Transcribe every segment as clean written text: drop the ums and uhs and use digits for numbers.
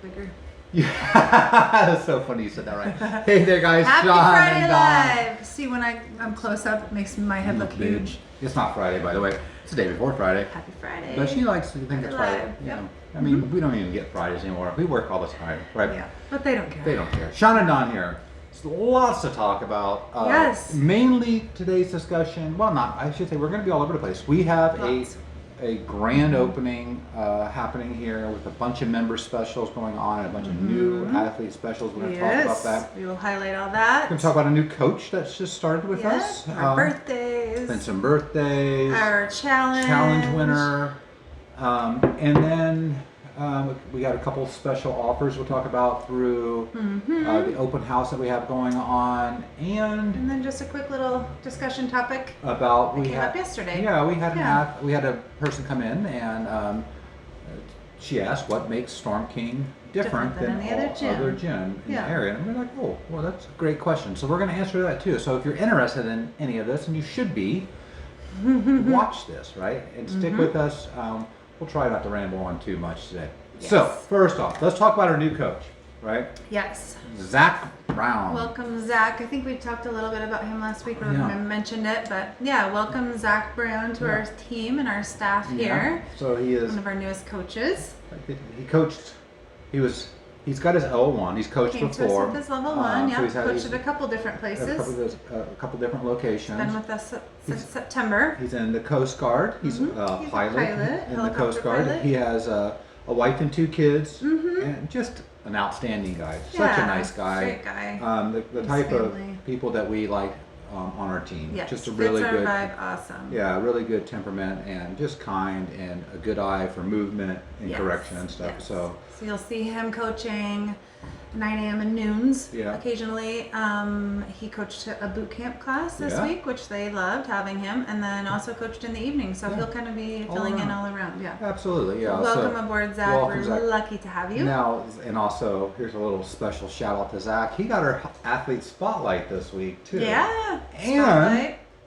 bigger. Yeah, that's so funny you said that right. Hey there, guys. Happy Sean Friday and Dawn. Live. See, when I'm close up, it makes my head look huge. It's not Friday, by the way. It's the day before Friday. Happy Friday. But she likes to think it's Friday. Live. Yep. I mean, we don't even get Fridays anymore. We work all the time, right? Yeah, but they don't care. They don't care. Sean and Dawn here. There's lots to talk about. Yes. Mainly today's discussion. Well, not. I should say we're going to be all over the place. We have a grand opening happening here with a bunch of member specials going on and a bunch of new athlete specials. We're going to talk about that. We will highlight all that. We're going to talk about a new coach that's just started with us. Our birthdays. And some birthdays. Our challenge. Challenge winner. And then we got a couple special offers we'll talk about through the open house that we have going on, and then just a quick little discussion topic about that came up yesterday. Yeah, we had a person come in and she asked what makes Storm King different than any all other gym in the area, and we're like, oh, well, that's a great question. So we're going to answer that too. So if you're interested in any of this, and you should be, watch this, right, and stick with us. We'll try not to ramble on too much today. Yes. So, first off, let's talk about our new coach, right? Yes. Zach Brown. Welcome, Zach. I think we talked a little bit about him last week. I mentioned it, but yeah, welcome, Zach Brown, to our team and our staff here. So he is one of our newest coaches. He coached. He's got his L1. He's coached Came before. to us with his level 1. So coached at a couple different places. A couple different locations. Been with us since September. He's in the Coast Guard. He's a pilot in the Coast Guard. Pilot. He has a wife and 2 kids, and just an outstanding guy. Such a nice guy. Great guy. The type of people that we like on our team. Yes, just a really good vibe. Awesome. Yeah, really good temperament and just kind and a good eye for movement and correction and stuff. Yes. So you'll see him coaching 9 a.m. and noons occasionally. He coached a boot camp class this week, which they loved having him, and then also coached in the evening. So he'll kind of be filling in all around. Yeah. Absolutely. Yeah. Welcome aboard, Zach. We're lucky to have you. Now, and also here's a little special shout out to Zach. He got our athlete spotlight this week too. Yeah.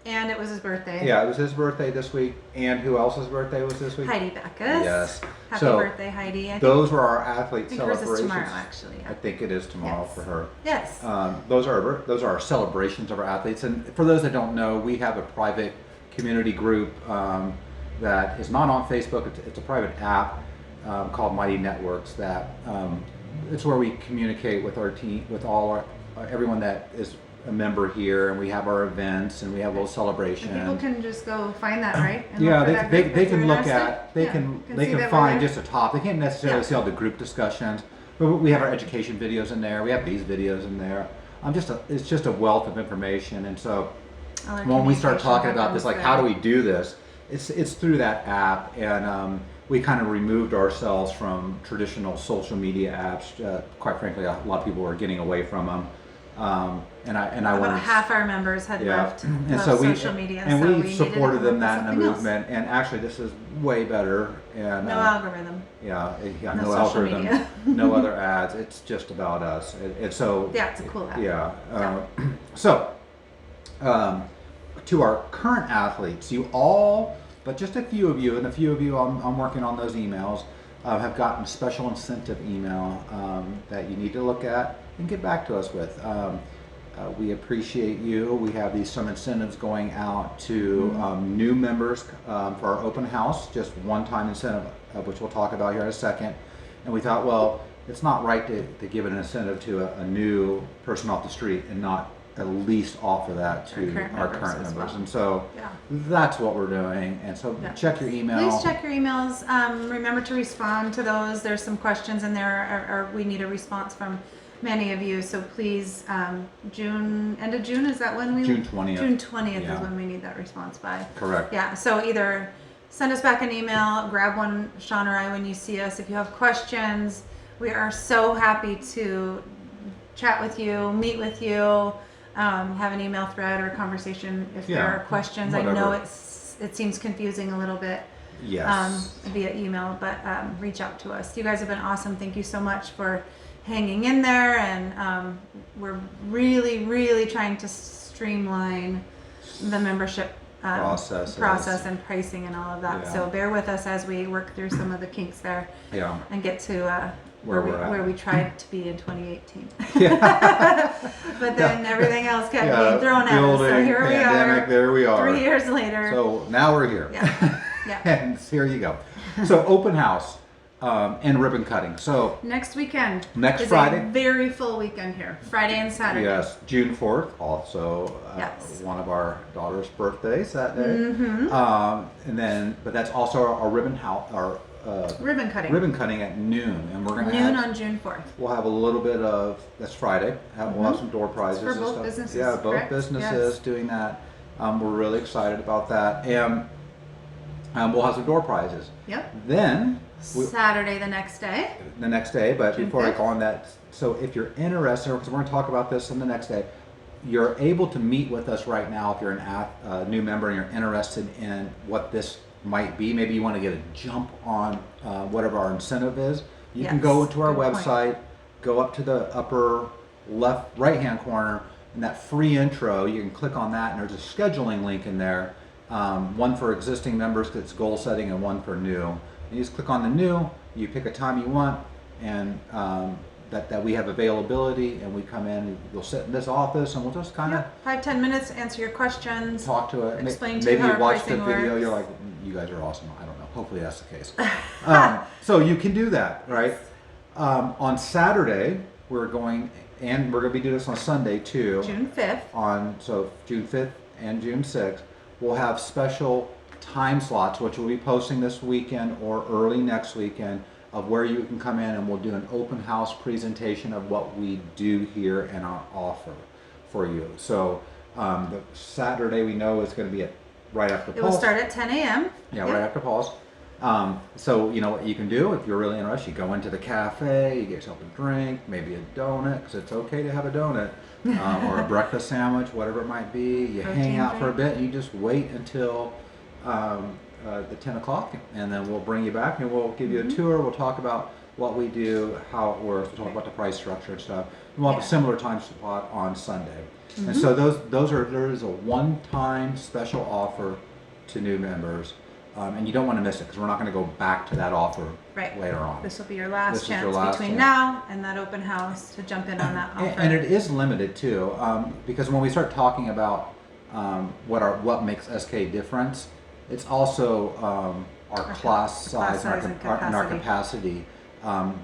And it was his birthday. Yeah, it was his birthday this week. And who else's birthday was this week? Heidi Backus. Yes. Happy birthday, Heidi. Those were our athlete celebrations. I think tomorrow, actually. Yeah. I think it is tomorrow for her. Yes. Those are our celebrations of our athletes. And for those that don't know, we have a private community group that is not on Facebook. It's a private app called Mighty Networks. That it's where we communicate with our team, with everyone that is a member here, and we have our events and we have little celebrations. And people can just go find that, right? And they can look at they can find just a top. They can't necessarily see all the group discussions, but we have our education videos in there. We have these videos in there. It's just a wealth of information, and so when we start talking about this, like how do we do this? It's through that app, and we kind of removed ourselves from traditional social media apps. Quite frankly, a lot of people were getting away from them. About half our members had left social media, and we supported them that in the movement. And actually, this is way better. And no algorithm. No algorithm, media. No other ads. It's just about us. It's a cool app. Yeah. So, to our current athletes, but just a few of you, and a few of you, I'm working on those emails. Have gotten a special incentive email that you need to look at and get back to us with. We appreciate you. We have some incentives going out to new members for our open house, just one-time incentive, which we'll talk about here in a second. And we thought, well, it's not right to give an incentive to a new person off the street and not at least offer that to our current members. And so that's what we're doing. And so check your email. Please check your emails. Remember to respond to those. There's some questions in there, or we need a response from many of you. So please, end of June, is that when we? June 20th. June 20th is when we need that response by. Correct. Yeah. So either send us back an email, grab one, Sean or I, when you see us. If you have questions, we are so happy to chat with you, meet with you. Have an email thread or conversation if there are questions. Whatever. I know it seems confusing a little bit via email, but reach out to us. You guys have been awesome. Thank you so much for hanging in there, and we're really, really trying to streamline the membership process and pricing and all of that. So bear with us as we work through some of the kinks there and get to where we tried to be in 2018. Yeah. But then everything else kept Yeah, being thrown at us. So building, here pandemic, there we are. 3 years later. So now we're here. Yeah. Yeah. And here you go. So open house and ribbon cutting. So next weekend. Next is Friday. a very full weekend here. Friday and Saturday. Yes, June 4th, also Yes. one of our daughter's birthdays that day. Mm-hmm. And then, but that's also our ribbon ribbon cutting. Ribbon cutting at noon, and we're gonna Noon on June 4th. We'll have a little bit of that's Friday. We'll have some door prizes For and both stuff. businesses, Yeah, both correct? businesses Yes. doing that. We're really excited about that, and we'll have some door prizes. Yep. Then Saturday the next day. But June before I 5th. go on that, so if you're interested, because we're going to talk about this on the next day, you're able to meet with us right now if you're a new member and you're interested in what this might be. Maybe you want to get a jump on whatever our incentive is. You can Yes, go into our good point. website, go up to the upper right hand corner, and that free intro, you can click on that, and there's a scheduling link in there. One for existing members that's goal setting, and one for new. You just click on the new, you pick a time you want, and that we have availability, and we come in, you'll sit in this office, and we'll just kind of Yep. 5-10 minutes, answer your questions. talk to it. Explain to Maybe you how you watched the pricing video, works. you're like, you guys are awesome. I don't know. Hopefully that's the case. So you can do that, right? On Saturday, we're going to be doing this on Sunday too. June 5th. So June 5th and June 6th, we'll have special time slots, which we'll be posting this weekend or early next weekend, of where you can come in, and we'll do an open house presentation of what we do here and our offer for you. So the Saturday we know is going to be right after It will Pulse. start at 10 a.m. Yeah, Yep. right after Pulse. So you know what you can do if you're really interested. You go into the cafe, you get yourself a drink, maybe a donut, because it's okay to have a donut, or a breakfast sandwich, whatever it might be. You hang Protein out for a drink. bit, and you just wait until the 10 o'clock, and then we'll bring you back, and we'll give you a tour. We'll talk about what we do, how it works. We'll talk about the price structure and stuff. And we'll have Yeah. a similar time slot on Sunday. And so there is a one-time special offer to new members. And you don't want to miss it, because we're not going to go back to that offer Right. later on. This will be your This last is your chance last between chance. now and that open house to jump in on that offer. And it is limited too, because when we start talking about what makes SK different, it's also our class size and our capacity.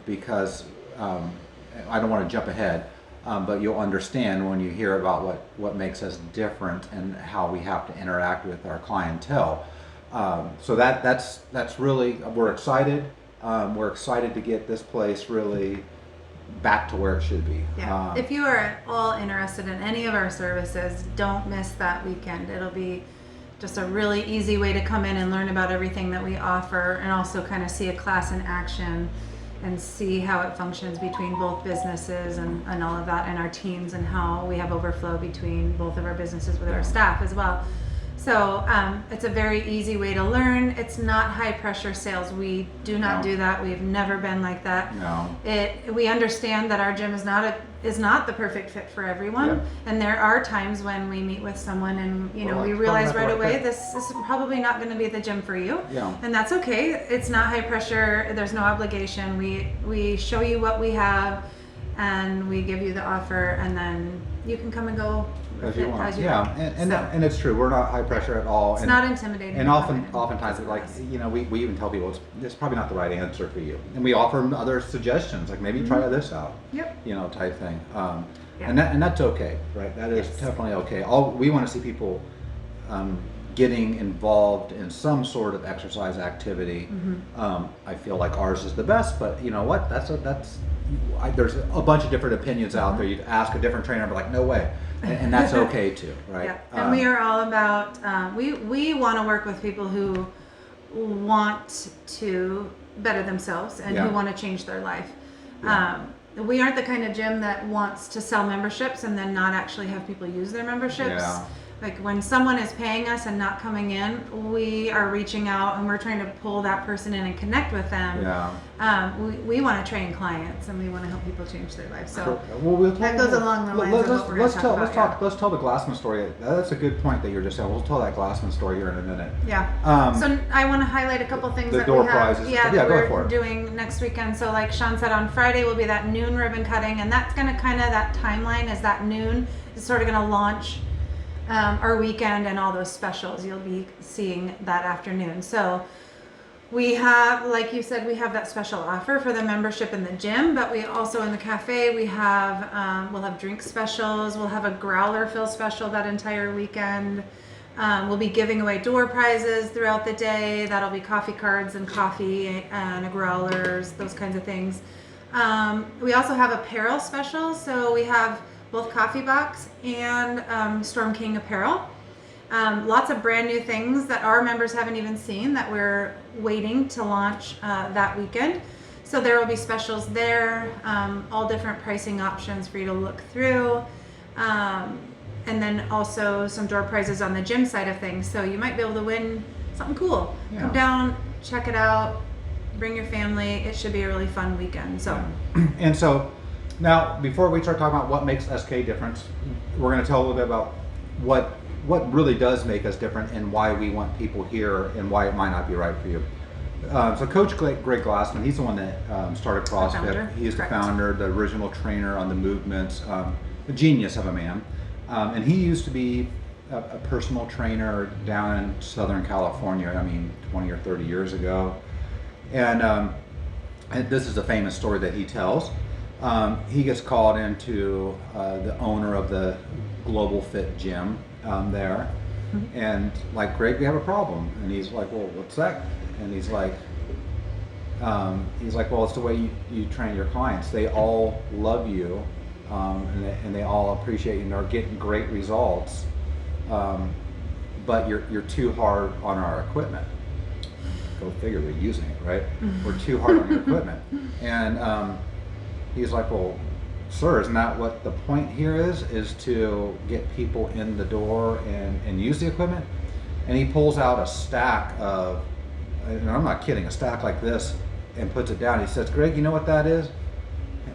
Because I don't want to jump ahead, but you'll understand when you hear about what makes us different and how we have to interact with our clientele. So that's really, we're excited. We're excited to get this place really back to where it should be. Yeah. If you are at all interested in any of our services, don't miss that weekend. It'll be just a really easy way to come in and learn about everything that we offer, and also kind of see a class in action and see how it functions between both businesses and all of that, and our teams, and how we have overflow between both of our businesses with our staff as well. So it's a very easy way to learn. It's not high pressure sales. We do not do that. We've never been like that. No. We understand that our gym is not the perfect fit for everyone, Yeah. and there are times when we meet with someone and Well, we it's realize probably not right the right away fit. this is probably not going to be the gym for you. Yeah. And that's okay. It's not high pressure. There's no obligation. We show you what we have, and we give you the offer, and then you can come and go As you want. as you Yeah, want. and it's true. We're not high pressure at all. It's and, not intimidating. And to come in. oftentimes, It's like, us. we even tell people it's probably not the right answer for you, and we offer them other suggestions, like maybe try this out. Yep. Type thing. Yeah. And that's okay, right? That is Yes. definitely okay. All we want to see people getting involved in some sort of exercise activity. I feel like ours is the best, but you know what? There's a bunch of different opinions out there. You'd ask a different trainer, but like, no way, and that's okay too, right? Yeah. And we are all about, we want to work with people who want to better themselves and Yeah. who want to change their life. Yeah. We aren't the kind of gym that wants to sell memberships and then not actually have people use their memberships. Yeah. Like when someone is paying us and not coming in, we are reaching out and we're trying to pull that person in and connect with them. Yeah. We want to train clients and we want to help people change their lives. So that goes along the lines of what we're going to talk about. Let's tell the Glassman story. That's a good point that you're just saying. We'll tell that Glassman story here in a minute. Yeah. So I want to highlight a couple things that door we have. prizes. Yeah, Yeah, that go for we're it. doing next weekend. So like Sean said, on Friday will be that noon ribbon cutting, and that's going to that timeline is that noon is sort of going to launch our weekend and all those specials you'll be seeing that afternoon. So we have, like you said, we have that special offer for the membership in the gym, but we also in the cafe we have we'll have drink specials. We'll have a growler fill special that entire weekend. We'll be giving away door prizes throughout the day. That'll be coffee cards and coffee and growlers, those kinds of things. We also have apparel specials. So we have both Coffee Box and Storm King apparel. Lots of brand new things that our members haven't even seen that we're waiting to launch that weekend. So there will be specials there, all different pricing options for you to look through. And then also some door prizes on the gym side of things. So you might be able to win something cool. Yeah. Come down, check it out, bring your family. It should be a really fun weekend. So. Yeah. And so now, before we start talking about what makes SK different, we're going to tell a little bit about what really does make us different and why we want people here and why it might not be right for you. So Coach Greg Glassman, he's the one that started CrossFit. He's the founder, the original trainer on the movements, a genius of a man. And he used to be a personal trainer down in Southern California, 20 or 30 years ago. And this is a famous story that he tells. He gets called into the owner of the Global Fit gym there, and like, Greg, we have a problem. And he's like, well, what's that? And he's like, well, it's the way you train your clients. They all love you, and they all appreciate you and are getting great results, but you're too hard on our equipment. Go figure, they're using it, right? We're too hard on your equipment. And he's like, well, sir, isn't that what the point here is to get people in the door and use the equipment? And he pulls out a stack of, and I'm not kidding, a stack like this, and puts it down. He says, Greg, you know what that is?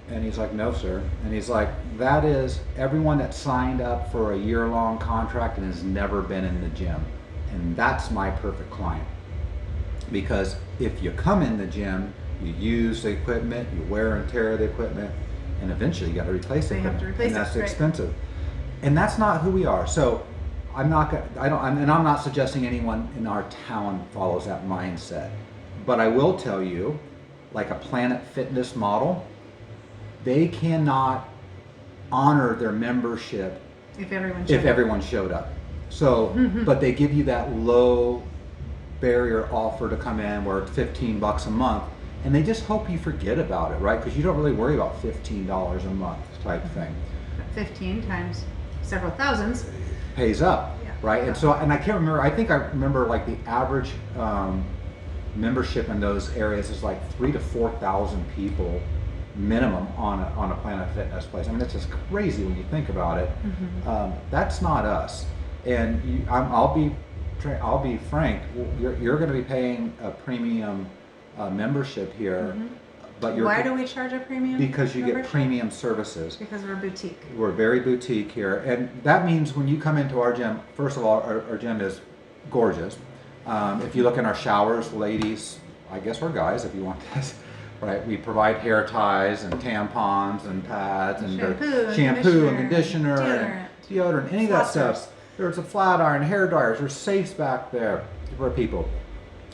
And he's like, no, sir. And he's like, that is everyone that signed up for a year-long contract and has never been in the gym. And that's my perfect client. Because if you come in the gym, you use the equipment, you wear and tear the equipment, and eventually you got to replace it. And that's expensive. And that's not who we are. So I'm not suggesting anyone in our town follows that mindset. But I will tell you, like a Planet Fitness model, they cannot honor their membership if everyone showed up. So, but they give you that low barrier offer to come in where it's $15 a month. And they just hope you forget about it, right? Because you don't really worry about $15 a month type thing. 15 times several thousands. Pays up, right? And so, and I can't remember, I think I remember like the average membership in those areas is like 3,000 to 4,000 people minimum on a Planet Fitness place. I mean, it's just crazy when you think about it. That's not us. And I'll be frank, you're going to be paying a premium membership here, but why do we charge a premium? Because you get premium services. Because we're boutique. We're very boutique here, and that means when you come into our gym, first of all, our gym is gorgeous. If you look in our showers, ladies, I guess we're guys if you want this, right? We provide hair ties and tampons and pads and shampoo and conditioner and deodorant, any of that stuff. There's a flat iron, hair dryers, there's safes back there for people.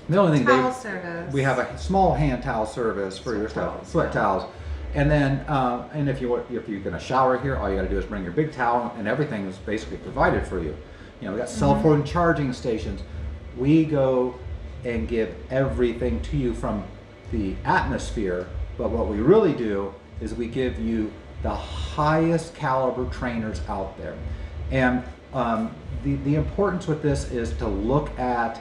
The only thing service. We have a small hand towel service for your stuff, foot towels, and then and if you're gonna shower here, all you got to do is bring your big towel, and everything is basically provided for you. You know, we got cell phone charging stations. We go and give everything to you from the atmosphere, but what we really do is we give you the highest caliber trainers out there, and the importance with this is to look at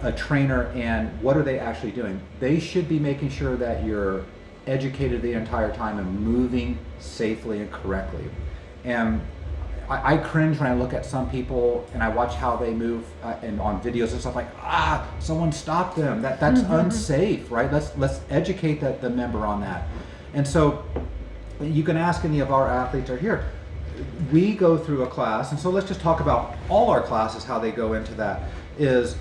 a trainer and what are they actually doing. They should be making sure that you're educated the entire time and moving safely and correctly. And I cringe when I look at some people and I watch how they move and on videos and stuff like, someone stop them. That's unsafe, right? Let's educate the member on that. And so you can ask any of our athletes are here. We go through a class, and so let's just talk about all our classes, how they go into that. Is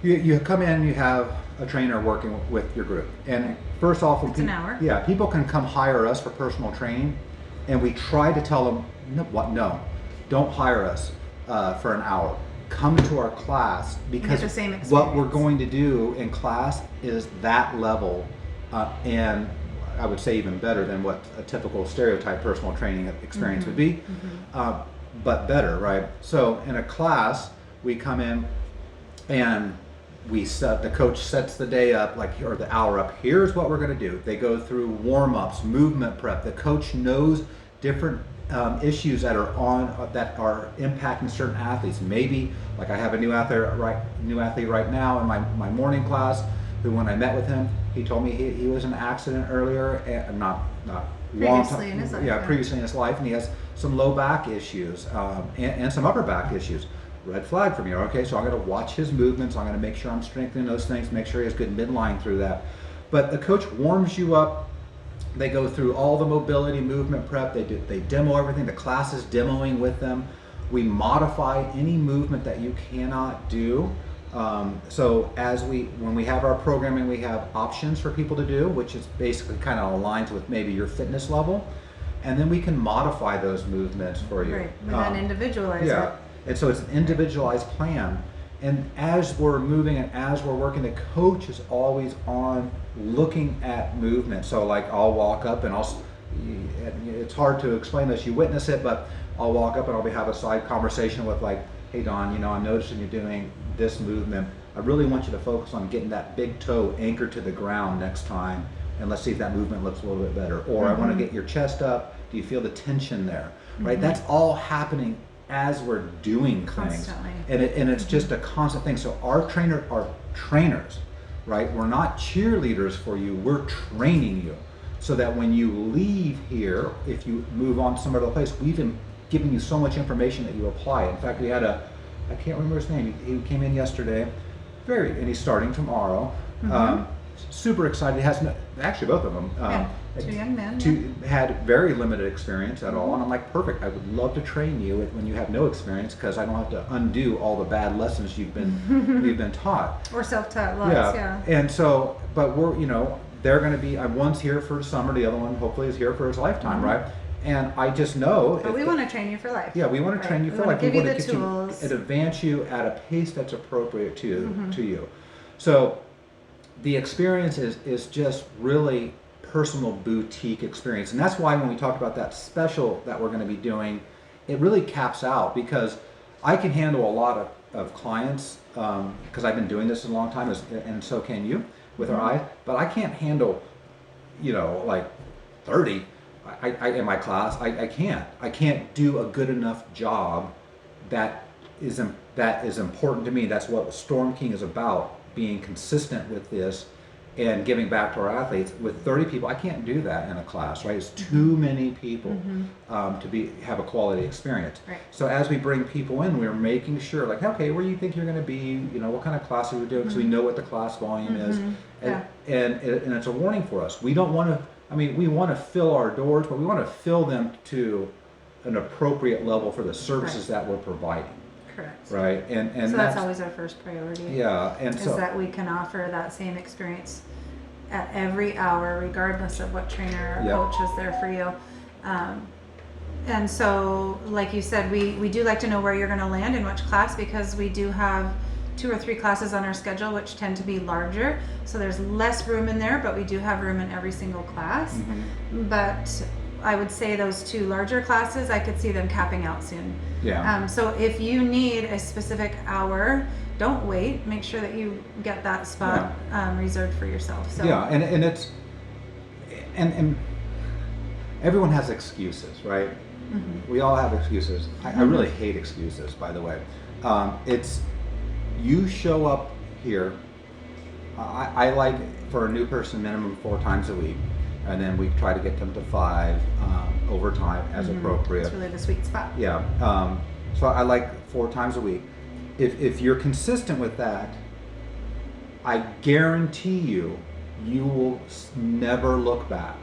you come in, you have a trainer working with your group. And first off, when it's an hour. Yeah, people can come hire us for personal training, and we try to tell them, no, don't hire us for an hour. Come to our class, because the same experience. What we're going to do in class is that level, and I would say even better than what a typical stereotype personal training experience would be, but better, right? So in a class, we come in and the coach sets the day up, or the hour up. Here's what we're going to do. They go through warm-ups, movement prep. The coach knows different issues that are impacting certain athletes. Maybe, like I have a new athlete right now in my morning class, who when I met with him, he told me he was in an accident earlier, and not previously in his life. Previously in his life, and he has some low back issues and some upper back issues. Red flag for me. Okay, so I'm going to watch his movements. I'm going to make sure I'm strengthening those things, make sure he has good midline through that. But the coach warms you up. They go through all the mobility, movement prep. They demo everything. The class is demoing with them. We modify any movement that you cannot do. So when we have our programming, we have options for people to do, which is basically kind of aligns with maybe your fitness level, and then we can modify those movements for you. Right, and then individualize it. And so it's an individualized plan. And as we're moving and as we're working, the coach is always on looking at movement. So like I'll walk up and it's hard to explain this, you witness it, but I'll walk up and I'll have a side conversation with like, hey Dawn, I'm noticing you're doing this movement. I really want you to focus on getting that big toe anchored to the ground next time, and let's see if that movement looks a little bit better. Or I want to get your chest up. Do you feel the tension there? Right? That's all happening as we're doing things. Constantly. And it's just a constant thing. So our trainers, right? We're not cheerleaders for you. We're training you so that when you leave here, if you move on to some other place, we've been giving you so much information that you apply. In fact, we had I can't remember his name. He came in yesterday, and he's starting tomorrow. Super excited. He has actually both of them. Two young men. Had very limited experience at all, and I'm like, perfect. I would love to train you when you have no experience, because I don't have to undo all the bad lessons you've been taught. Or self-taught lots, yeah. And so, but they're going to be. One's here for summer. The other one hopefully is here for his lifetime, right? And I just know. But we want to train you for life. Yeah, we want to train you for life. We want to get give you the tools and advance you at a pace that's appropriate to you. So the experience is just really personal boutique experience, and that's why when we talk about that special that we're going to be doing, it really caps out, because I can handle a lot of clients because I've been doing this a long time, and so can you with our eyes, but I can't handle like 30 in my class. I can't do a good enough job that is important to me. That's what Storm King is about, being consistent with this and giving back to our athletes. With 30 people, I can't do that in a class, right? It's too many people to have a quality experience. Right. So as we bring people in, we're making sure, like, okay, where do you think you're going to be? What kind of class are we doing? Because we know what the class volume is, and it's a warning for us. We don't want to. We want to fill our doors, but we want to fill them to an appropriate level for the services that we're providing. Correct. Right, and so that's always our first priority. Yeah, and is that we can offer that same experience at every hour, regardless of what trainer or coach is there for you. And so, like you said, we do like to know where you're going to land in which class, because we do have 2 or 3 classes on our schedule, which tend to be larger. So there's less room in there, but we do have room in every single class. But I would say those 2 larger classes, I could see them capping out soon. Yeah. So if you need a specific hour, don't wait. Make sure that you get that spot reserved for yourself. So yeah, and it's and everyone has excuses, right? We all have excuses. I really hate excuses, by the way. It's you show up here. I like for a new person minimum 4 times a week. and then we try to get them to 5 over time as appropriate. It's really the sweet spot. Yeah. So I like 4 times a week. If you're consistent with that, I guarantee you will never look back,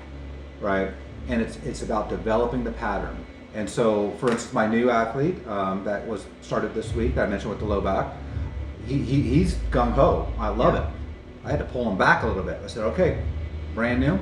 right? And it's about developing the pattern. And so, for instance, my new athlete that was started this week, that I mentioned with the low back, he's gung ho. I love it. I had to pull him back a little bit. I said, okay, brand new.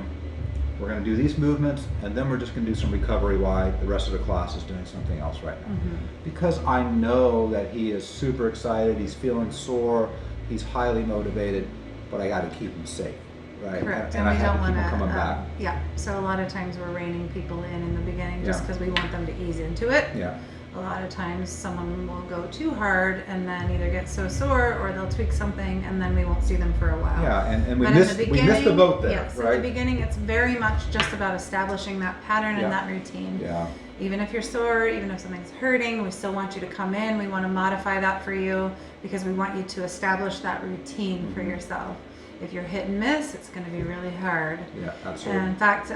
We're going to do these movements, and then we're just going to do some recovery while the rest of the class is doing something else right now. Because I know that he is super excited, he's feeling sore, he's highly motivated, but I got to keep him safe, right? Correct. And I have to keep him coming back. Yeah, so a lot of times we're reining people in the beginning just because we want them to ease into it. Yeah. A lot of times someone will go too hard and then either get so sore or they'll tweak something and then we won't see them for a while. Yeah, and we But missed the boat there, yes, right? in the beginning it's very much just about establishing that pattern and that routine. Yeah. Even if you're sore, even if something's hurting, we still want you to come in. We want to modify that for you because we want you to establish that routine for yourself. If you're hit and miss, it's going to be really hard. Yeah, absolutely. And in fact,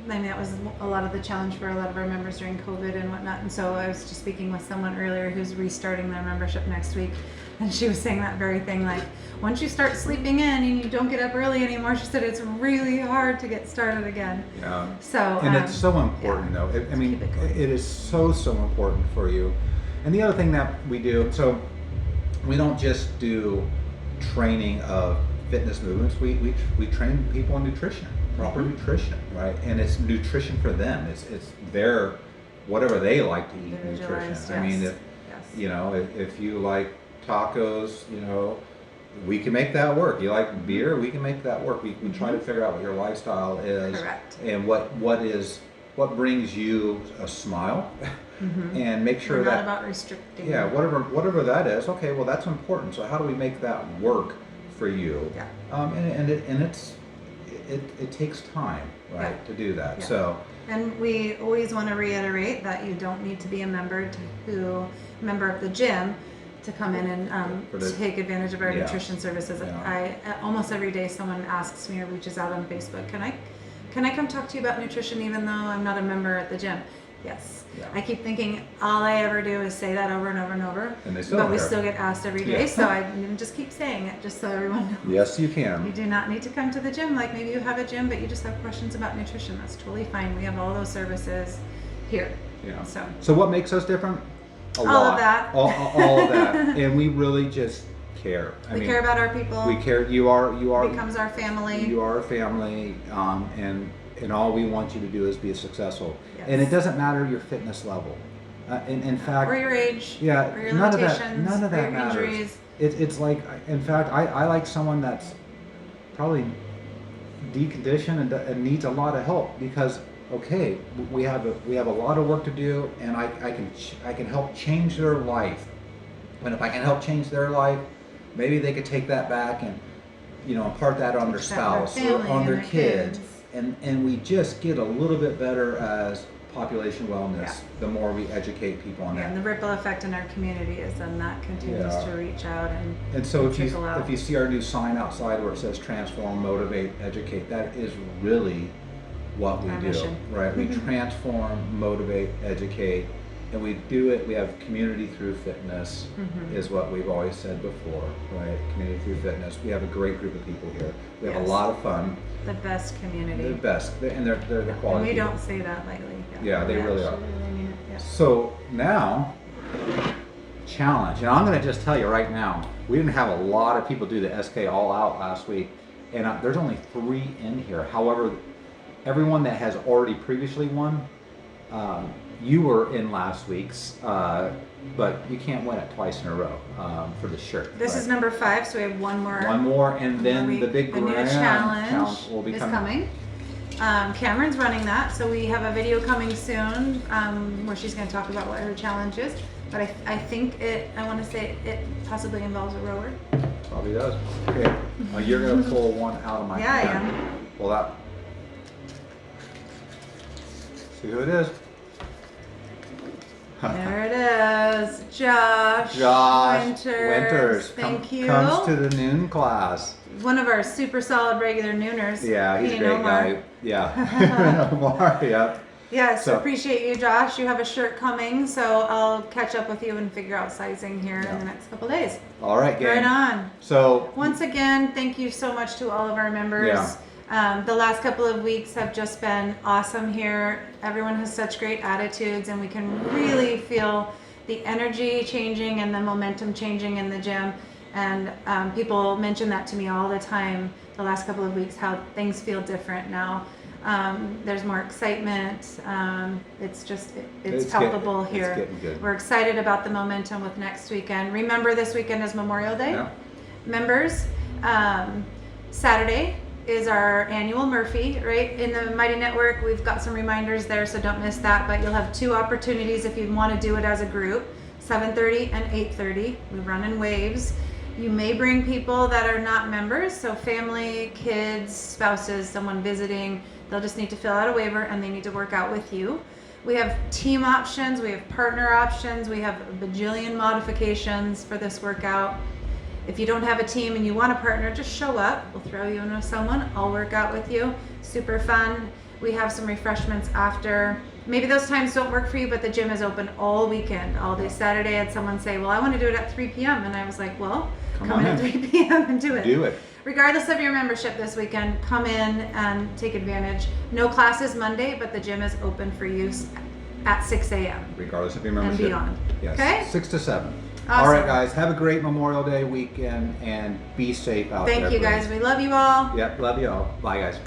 I mean, that was a lot of the challenge for a lot of our members during COVID and whatnot. And so I was just speaking with someone earlier who's restarting their membership next week. And she was saying that very thing, like, once you start sleeping in and you don't get up early anymore, she said it's really hard to get started again. Yeah. So, and it's so important though. I mean, it is so important for you. And the other thing that we do, so we don't just do training of fitness movements, we train people in nutrition. Proper nutrition, right? And it's nutrition for them. It's their whatever they like to eat nutrition. Yes. I mean, if you like tacos, we can make that work. You like beer, we can make that work. We try to figure out what your lifestyle is. Correct. And what brings you a smile, and make sure We're that not about restricting. Yeah, whatever that is. Okay, well that's important. So how do we make that work for you? Yeah. It takes time, right, to do that. Yeah. So, and we always want to reiterate that you don't need to be a member of the gym to come in and take advantage of our nutrition services. Almost every day someone asks me or reaches out on Facebook, can I come talk to you about nutrition even though I'm not a member at the gym? Yes. Yeah. I keep thinking all I ever do is say that over and over and over. And they still but we still get asked every day, so I just keep saying it just so everyone knows. Yes, you can. You do not need to come to the gym. Like maybe you have a gym, but you just have questions about nutrition. That's totally fine. We have all those services here. Yeah. So what makes us different? All of that. All of that. And we really just care. We care about our people. We care. You are becomes our family. You are a family, and all we want you to do is be successful. Yes. And it doesn't matter your fitness level. In fact, or your age. Yeah, or your none limitations. of that or your matters. Injuries. It's like, in fact, I like someone that's probably deconditioned and needs a lot of help because okay, we have a lot of work to do, and I can help change their life. And if I can help change their life, maybe they could take that back and impart that on their spouse or on their kids. And we just get a little bit better as population wellness the more we educate people on that. And the ripple effect in our community is then that continues to reach out and so if you see our new sign outside where it says transform, motivate, educate, that is really what we do, mission. Right? We transform, motivate, educate, and we do it. We have community through fitness, is what we've always said before, right? Community through fitness. We have a great group of people here. We have a lot of fun. The best community. The best, and they're the quality. And we people. don't say that lightly. Yeah, they really are. Really mean it. Yeah. So now, challenge, and I'm going to just tell you right now, we didn't have a lot of people do the SK All Out last week, and there's only 3 in here. However, everyone that has already previously won, you were in last week's, but you can't win it twice in a row for the shirt. This is number 5, so we have one more. One more, and then the big new grand challenge will be is coming. Cameron's running that, so we have a video coming soon where she's going to talk about what her challenge is. But I think I want to say it possibly involves a rower. Probably does. Okay, you're going to pull one out of my hand. Yeah, I am. Pull that. See who it is. There it is, Josh Winters. Thank you. Comes to the noon class. one of our super solid regular nooners. Yeah, he's a Ian great Omar. guy. Yeah. Omar, yeah. Yes, So- appreciate you, Josh. You have a shirt coming, so I'll catch up with you and figure out sizing here in the next couple days. All right, gang. Right on. So Once again, thank you so much to all of our members. The last couple of weeks have just been awesome here. Everyone has such great attitudes, and we can really feel the energy changing and the momentum changing in the gym. And people mention that to me all the time the last couple of weeks, how things feel different now. There's more excitement. It's just, it's palpable here. It's getting good. We're excited about the momentum with next weekend. Remember, this weekend is Memorial Day. Yeah. Members, Saturday is our annual Murphy, right? In the Mighty Network, we've got some reminders there, so don't miss that. But you'll have 2 opportunities if you want to do it as a group, 7:30 and 8:30. We run in waves. You may bring people that are not members, so family, kids, spouses, someone visiting. They'll just need to fill out a waiver and they need to work out with you. We have team options, we have partner options, we have a bajillion modifications for this workout. If you don't have a team and you want a partner, just show up. We'll throw you in with someone. I'll work out with you. Super fun. We have some refreshments after. Maybe those times don't work for you, but the gym is open all weekend, all day Saturday. I had someone say, well, I want to do it at 3 p.m. And I was like, well, come in at 3 p.m. and do it. Do it. Regardless of your membership this weekend, come in and take advantage. No classes Monday, but the gym is open for use at 6 a.m. Regardless of your membership. and beyond. Yes. Okay? 6 to 7. Awesome. All right, guys. Have a great Memorial Day weekend and be safe out there. Thank you, guys. We love you all. Yep. Love you all. Bye, guys.